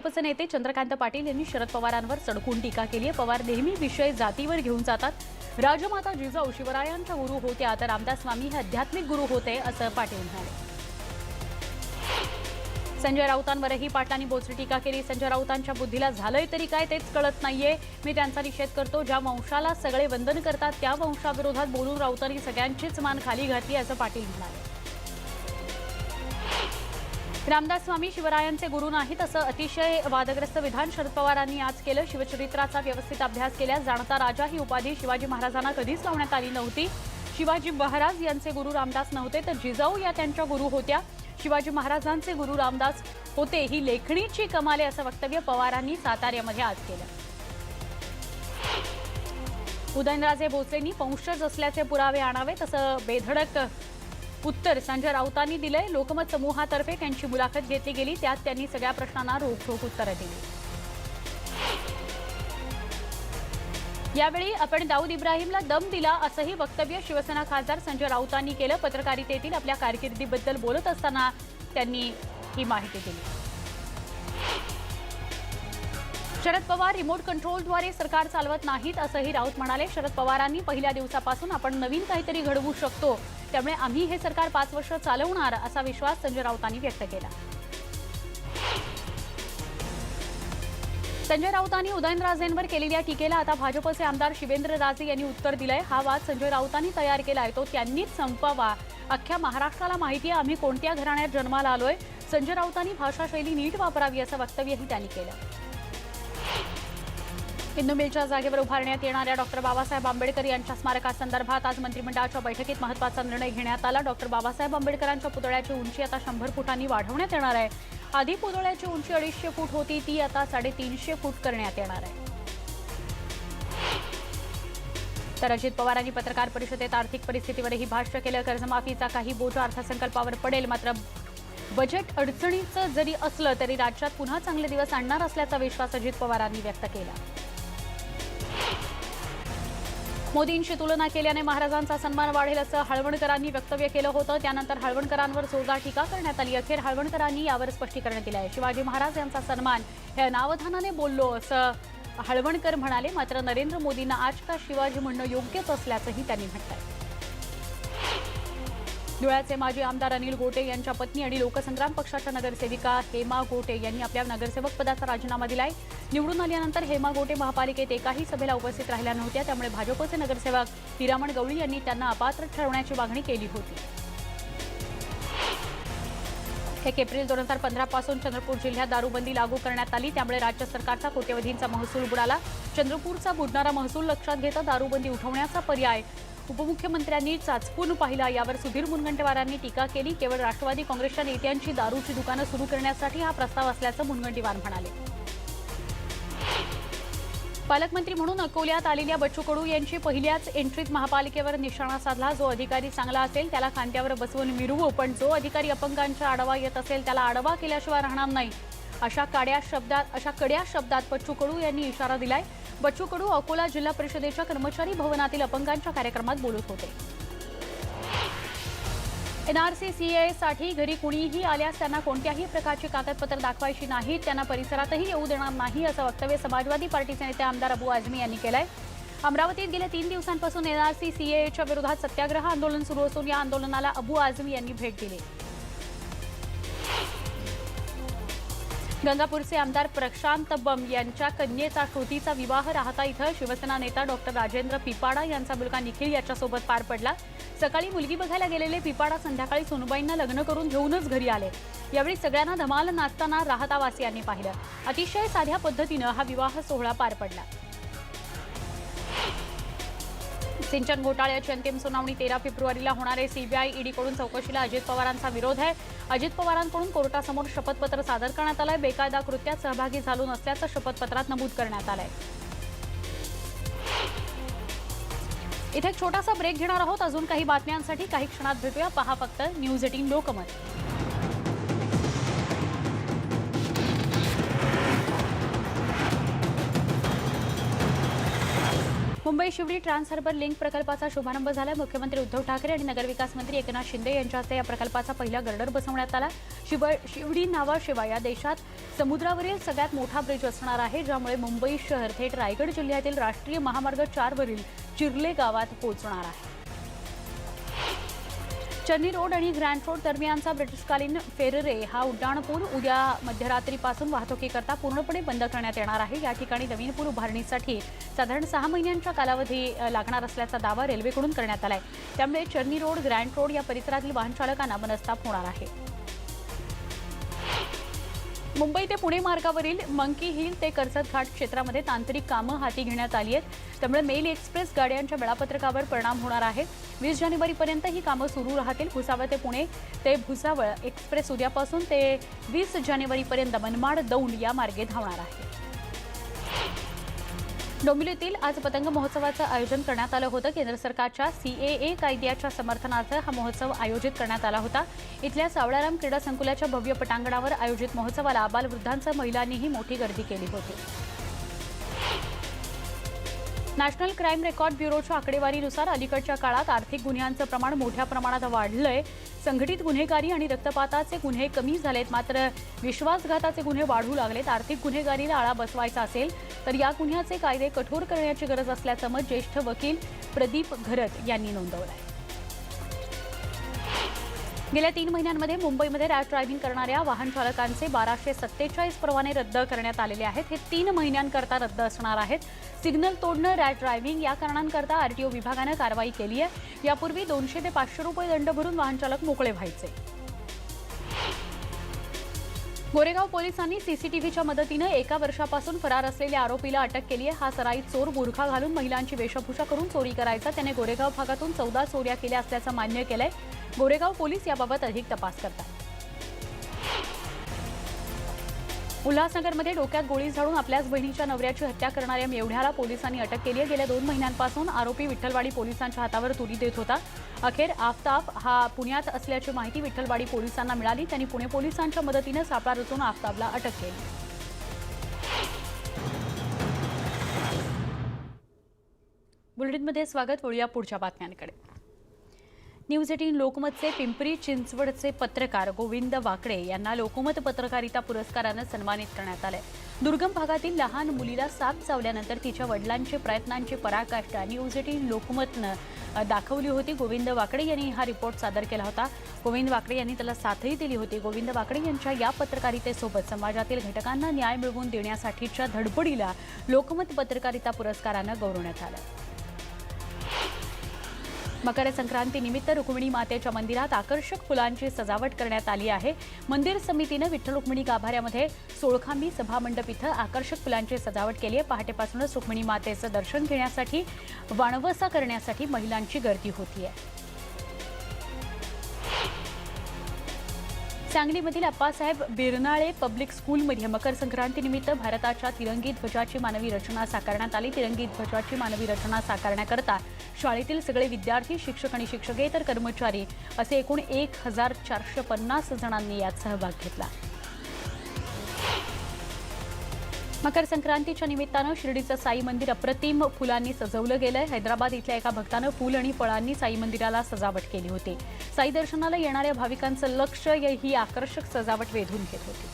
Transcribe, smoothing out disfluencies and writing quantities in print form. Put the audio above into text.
भाजपचे नेते चंद्रकांत पाटील यांनी शरद पवारांवर सडकून टीका केली आहे। पवार नेहमी विषय जातीवर घेऊन जातात। राजमाता जिजाऊ शिवरायांच्या गुरु होत्या तर रामदास स्वामी हे आध्यात्मिक गुरु होते असं पाटील म्हणाले। संजय राऊतांवरही पाटलांनी बोचरी टीका केली। संजय राऊतांच्या बुद्धीला झालंय तरी काय तेच कळत नाहीये। मी त्यांचा निषेध करतो। ज्या वंशाला सगळे वंदन करतात त्या वंशाविरोधात बोलून राऊतांनी सगळ्यांचीच मान खाली घातली असं पाटील म्हणाले। रामदास स्वामी शिवरायांचे गुरु नाहीत असं अतिशय वादग्रस्त विधान शरद पवारांनी आज केलं। शिवचरित्राचा व्यवस्थित अभ्यास केल्यास जाणता राजा ही उपाधी शिवाजी महाराजांना कधीच लावण्यात आली नव्हती। शिवाजी महाराज यांचे गुरु रामदास नव्हते तर जिजाऊ या त्यांच्या गुरु होत्या। शिवाजी महाराजांचे गुरु रामदास होते ही लेखणीची कमाल आहे असं वक्तव्य पवारांनी साताऱ्यामध्ये आज केलं। उदयनराजे भोसलेंनी वंशज असल्याचे पुरावे आणावेत असं बेधडक उत्तर संजय राऊतांनी दिलंय। लोकमत समूहातर्फे त्यांची मुलाखत घेतली गेली त्यात त्यांनी सगळ्या प्रश्नांना रोखठोक उत्तरं दिली। यावेळी आपण दाऊद इब्राहिमला दम दिला असंही वक्तव्य शिवसेना खासदार संजय राऊतांनी केलं। पत्रकारितेतील आपल्या कारकिर्दीबद्दल बोलत असताना त्यांनी ही माहिती दिली। शरद पवार रिमोट कंट्रोलद्वारे सरकार चालवत नाहीत असंही राऊत म्हणाले। शरद पवारांनी पहिल्या दिवसापासून आपण नवीन काहीतरी घडवू शकतो त्यामुळे आम्ही हे सरकार 5 वर्ष चालवणार असा विश्वास संजय राऊतांनी व्यक्त केला। संजय राऊतांनी उदयनराजेंवर केलेल्या टीकेला आता भाजपचे आमदार शिवेंद्रराजे यांनी उत्तर दिलंय। हा वाद संजय राऊतांनी तयार केलाय तो त्यांनीच संपवावा। अख्ख्या महाराष्ट्राला माहिती आहे आम्ही कोणत्या घराण्यात जन्माला आलोय। संजय राऊतांनी भाषाशैली नीट वापरावी असं वक्तव्यही त्यांनी केलं। हिंदू मिलच्या जागेवर उभारण्यात येणाऱ्या डॉक्टर बाबासाहेब आंबेडकर यांच्या स्मारकासंदर्भात आज मंत्रिमंडळाच्या बैठकीत महत्त्वाचा निर्णय घेण्यात आला। डॉक्टर बाबासाहेब आंबेडकरांच्या पुतळ्याची उंची आता 100 फुटांनी वाढवण्यात येणार आहे। आधी पुतळ्याची उंची 250 फूट होती ती आता 350 फूट करण्यात येणार आहे। तर अजित पवारांनी पत्रकार परिषदेत आर्थिक परिस्थितीवरही भाष्य केलं। कर्जमाफीचा काही बोजा अर्थसंकल्पावर पडेल मात्र बजेट अडचणीचं जरी असलं तरी राज्यात पुन्हा चांगले दिवस आणणार असल्याचा विश्वास अजित पवारांनी व्यक्त केला। मोदींशी तुलना केल्याने महाराजांचा सन्मान वाढेल असं हळवणकरांनी वक्तव्य केलं होतं। त्यानंतर हळवणकरांवर जोरदार टीका करण्यात आली। अखेर हळवणकरांनी यावर स्पष्टीकरण दिलं आहे। शिवाजी महाराज यांचा सन्मान हे अनावधानाने बोललो असं हळवणकर म्हणाले। मात्र नरेंद्र मोदींना आज का शिवाजी म्हणणं योग्यच असल्याचंही त्यांनी म्हटलंय। धुळ्याचे माजी आमदार अनिल गोटे यांच्या पत्नी आणि लोकसंग्राम पक्षाच्या नगरसेविका हेमा गोटे यांनी आपल्या नगरसेवक पदाचा राजीनामा दिलाय। निवडून आल्यानंतर हेमा गोटे महापालिकेत एकाही सभेला उपस्थित राहिल्या नव्हत्या त्यामुळे भाजपचे नगरसेवक हिरामण गवळी यांनी त्यांना अपात्र ठरवण्याची मागणी केली होती। 1 एप्रिल 2015 पासून चंद्रपूर जिल्ह्यात दारूबंदी लागू करण्यात आली त्यामुळे राज्य सरकारचा कोट्यवधींचा महसूल बुडाला। चंद्रपूरचा बुडणारा महसूल लक्षात घेता दारूबंदी उठवण्याचा पर्याय उपमुख्यमंत्र्यांनी चाचपून पाहिला। यावर सुधीर मुनगंटीवारांनी टीका केली। केवळ राष्ट्रवादी काँग्रेसच्या नेत्यांची दारूची दुकानं सुरू करण्यासाठी हा प्रस्ताव असल्याचं मुनगंटीवार म्हणाले। पालकमंत्री म्हणून अकोल्यात आलेल्या बच्चू कडू यांची पहिल्याच एंट्रीत महापालिकेवर निशाणा साधला। जो अधिकारी चांगला असेल त्याला खांद्यावर बसवून मिरवू पण जो अधिकारी अपंगांच्या आडवा येत असेल त्याला आडवा केल्याशिवाय राहणार नाही अशा कड्या शब्दात बच्चू कडू यांनी इशारा दिलाय। बच्चू कडू अकोला जिल्हा परिषदेच्या कर्मचारी भवनातील अपंगांच्या कार्यक्रमात बोलत होते। एनआरसी सीएसाठी घरी कुणीही आल्यास त्यांना कोणत्याही प्रकारची कागदपत्र दाखवायची नाहीत त्यांना परिसरातही येऊ देणार नाही असं वक्तव्य समाजवादी पार्टीचे नेते आमदार अबू आझमी यांनी केलंय। अमरावतीत गेल्या 3 दिवसांपासून एनआरसी सीएच्या विरोधात सत्याग्रह आंदोलन सुरू असून या आंदोलनाला अबू आझमी यांनी भेट दिली। गंगापूरचे आमदार प्रशांत बम यांच्या कन्येचा श्रुतीचा विवाह राहता इथं शिवसेना नेता डॉक्टर राजेंद्र पिपाडा यांचा मुलगा निखिल याच्यासोबत पार पडला। सकाळी मुलगी बघायला गेलेले पिपाडा संध्याकाळी सोनूबाईंना लग्न करून घेऊनच घरी आले। यावेळी सगळ्यांना धमाल नाचताना राहतावासियांनी पाहिलं। अतिशय साध्या पद्धतीनं हा विवाह सोहळा पार पडला। सिंचन घोटाळ्याची अंतिम सुनावणी 13 फेब्रुवारीला होणार आहे। सीबीआय ईडीकडून चौकशीला अजित पवारांचा विरोध आहे। अजित पवारांकडून कोर्टासमोर शपथपत्र सादर करण्यात आलंय। बेकायदा कृत्यात सहभागी झालो नसल्याचं शपथपत्रात नमूद करण्यात आलंय। इथे एक छोटासा ब्रेक घेणार आहोत। अजून काही बातम्यांसाठी काही क्षणात भेटूया। पहा फक्त news 18 Lokmat. Mumbai Sewri trans harbour link प्रकल्पाचा शुभारंभ झाला। मुख्यमंत्री उद्धव ठाकरे आणि नगरविकास मंत्री एकनाथ शिंदे यांच्या हस्ते या प्रकल्पाचा पहिला गर्डर बसवण्यात आला। शिवडी नावाशिवाय या देशात समुद्रावरील सगळ्यात मोठा ब्रिज असणार आहे, ज्यामुळे मुंबई शहर थेट रायगड जिल्ह्यातील राष्ट्रीय महामार्ग 4 वरील चिर्ले गावात पोहोचणार आहे। चर्नी रोड आणि ग्रँड रोड दरम्यानचा ब्रिटिशकालीन फेररे हा उड्डाणपूल उद्या मध्यरात्रीपासून वाहतुकीकरता पूर्णपणे बंद करण्यात येणार आहे। या ठिकाणी नवीन पूल उभारणीसाठी साधारण 6 महिन्यांचा कालावधी लागणार असल्याचा दावा रेल्वेकडून करण्यात आलाय। त्यामुळे चर्नी रोड, ग्रँड रोड या परिसरातील वाहन चालकांना मनस्ताप होणार आहे। मुंबई ते पुणे मार्गावरील मंकी हिल ते कर्जत घाट क्षेत्रामध्ये तांत्रिक कामं हाती घेण्यात आली आहेत। त्यामुळे मेल एक्सप्रेस गाड्यांच्या वेळापत्रकावर परिणाम होणार आहे। 20 जानेवारीपर्यंत ही कामं सुरू राहतील। भुसावळ ते पुणे ते भुसावळ एक्सप्रेस उद्यापासून ते 20 जानेवारीपर्यंत मनमाड दौंड या मार्गे धावणार आहे। डोंबिवलीतील आज पतंग महोत्सवाचं आयोजन करण्यात आलं होतं। केंद्र सरकारच्या CAA कायद्याच्या समर्थनार्थ हा महोत्सव आयोजित करण्यात आला होता। इथल्या सावळाराम क्रीडा संकुलाच्या भव्य पटांगणावर आयोजित महोत्सवाला बालवृद्धांसह महिलांनीही मोठी गर्दी केली होती। नॅशनल क्राईम रेकॉर्ड ब्युरोच्या आकडेवारीनुसार अलीकडच्या काळात आर्थिक गुन्ह्यांचं प्रमाण मोठ्या प्रमाणात वाढलंय। संघटित गुन्हेगारी आणि रक्तपाताचे गुन्हे कमी झालेत, मात्र विश्वासघाताचे गुन्हे वाढू लागलेत। आर्थिक गुन्हेगारीला आळा बसवायचा असेल तर या गुन्ह्याचे कायदे कठोर करण्याची गरज असल्याचं मत ज्येष्ठ वकील प्रदीप घरत यांनी नोंदवलंय। गेल्या 3 महिन्यांमध्ये मुंबईमध्ये रॅश ड्रायव्हिंग करणाऱ्या वाहन चालकांचे 1247 परवाने रद्द करण्यात आलेले आहेत। हे 3 महिन्यांकरता रद्द असणार आहेत। सिग्नल तोडणं, रॅश ड्रायव्हिंग या कारणांकरता RTO विभागानं कारवाई केली आहे। यापूर्वी 200 ते 500 रुपये दंड भरून वाहन चालक मोकळे व्हायचे। गोरेगाव पोलिसांनी CCTVच्या मदतीनं 1 वर्षापासून फरार असलेल्या आरोपीला अटक केली आहे। हा सराईत चोर बुरखा घालून महिलांची वेशभूषा करून चोरी करायचा। त्याने गोरेगाव भागातून 14 चोऱ्या केल्या असल्याचं मान्य केलंय। गोरेगाव पोलीस याबाबत अधिक तपास करतात। उल्हासनगरमध्ये डोक्यात गोळी झाडून आपल्याच बहिणीच्या नवऱ्याची हत्या करणाऱ्या मेवढ्याला पोलिसांनी अटक केली आहे। गेल्या 2 महिन्यांपासून आरोपी विठ्ठलवाडी पोलिसांच्या हातावर तुरी देत होता। अखेर आफताब हा पुण्यात असल्याची माहिती विठ्ठलवाडी पोलिसांना मिळाली। त्यांनी पुणे पोलिसांच्या मदतीनं सापळा रचून आफताबला अटक केली। बुलेटिनमध्ये स्वागत। वळूया पुढच्या बातम्यांकडे। न्यूज 18 लोकमतचे पिंपरी चिंचवडचे पत्रकार गोविंद वाकडे यांना लोकमत पत्रकारिता पुरस्कारानं सन्मानित करण्यात आलंय। दुर्गम भागातील लहान मुलीला साप चावल्यानंतर तिच्या वडिलांची प्रयत्नांची पराकाष्ठा न्यूज 18 लोकमतनं दाखवली होती। गोविंद वाकडे यांनी हा रिपोर्ट सादर केला होता। गोविंद वाकडे यांनी त्याला साथही दिली होती। गोविंद वाकडे यांच्या या पत्रकारितेसोबत समाजातील घटकांना न्याय मिळवून देण्यासाठीच्या धडपडीला लोकमत पत्रकारिता पुरस्कारानं गौरवण्यात आलं। मकर संक्रांतीनिमित्त रुक्मिणी मातेच्या मंदिरात आकर्षक फुलांची सजावट करण्यात आली आहे। मंदिर समितीनं विठ्ठल रुक्मिणी गाभाऱ्यामध्ये सोळखांबी सभामंडप इथं आकर्षक फुलांची सजावट केली आहे। पहाटेपासूनच रुक्मिणी मातेचं दर्शन घेण्यासाठी वाणवसा करण्यासाठी महिलांची गर्दी होतीये। सांगलीमधील अप्पासाहेब बिरनाळे पब्लिक स्कूलमध्ये मकर संक्रांतीनिमित्त भारताच्या तिरंगी ध्वजाची मानवी रचना साकारण्यात आली। तिरंगी ध्वजाची मानवी रचना साकारण्याकरता शाळेतील सगळे विद्यार्थी, शिक्षक आणि शिक्षकेतर कर्मचारी असे एकूण 1450 जणांनी यात सहभाग घेतला। मकर संक्रांतीच्या निमित्तानं शिर्डीचं साई मंदिर अप्रतिम फुलांनी सजवलं गेलंय। हैदराबाद इथल्या एका भक्तानं फूल आणि फळांनी साई मंदिराला सजावट केली होती। साई दर्शनाला येणाऱ्या भाविकांचं लक्ष ही आकर्षक सजावट वेधून घेत होती।